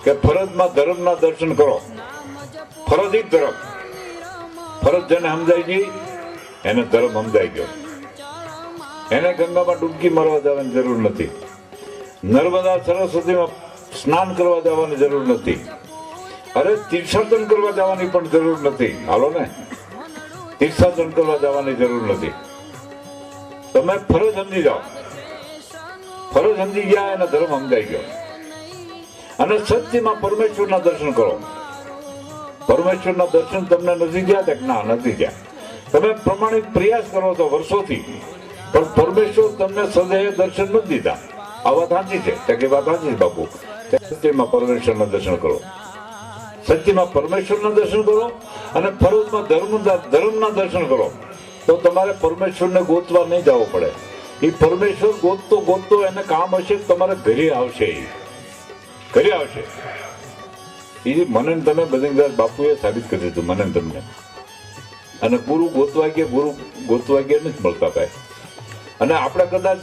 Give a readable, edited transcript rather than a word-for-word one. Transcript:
કે ફરજમાં ધર્મના દર્શન કરો. ફરજ જ ધર્મ. ફરજ જેને સમજાઈ ગઈ એને ધર્મ સમજાઈ ગયો. એને ગંગામાં ડૂબકી મારવા જવાની જરૂર નથી. નર્મદા સરસ્વતીમાં સ્નાન કરવા જવાની જરૂર નથી. અરે તીર્થાટન કરવા જવાની પણ જરૂર નથી. હાલો ને, તીર્થાટન કરવા જવાની જરૂર નથી. તમે ફરજ સમજી જાઓ. ફરજ સમજી ગયા એને ધર્મ સમજાઈ ગયો. અને સત્યમાં પરમેશ્વરના દર્શન કરો. પરમેશ્વરના દર્શન તમને નથી ગયા? ના, નથી ગયા. તમે પ્રમાણિક પ્રયાસ કરો છો વર્ષોથી, પણ પરમેશ્વર તમને સદૈવ દર્શન નથી દીધા. આ વાત સાચી છે કે વાત સાચી છે બાપુ. સત્યમાં પરમેશ્વરના દર્શન કરો. સત્યમાં પરમેશ્વરના દર્શન કરો અને ફરજમાં ધર્મના દર્શન કરો. તો તમારે પરમેશ્વરને ગોતવા નહીં જવું પડે. એ પરમેશ્વર ગોતતો ગોતતો એને કામ હશે, તમારે ઘરે આવશે. ઘરે આવશે. એ મને તમે બદ્રીનાથ બાપુએ સાબિત કરી દીધું, મને તમને. અને ગુરુ ગોતવા ગયા નથી મળતા ભાઈ. અને આપણે કદાચ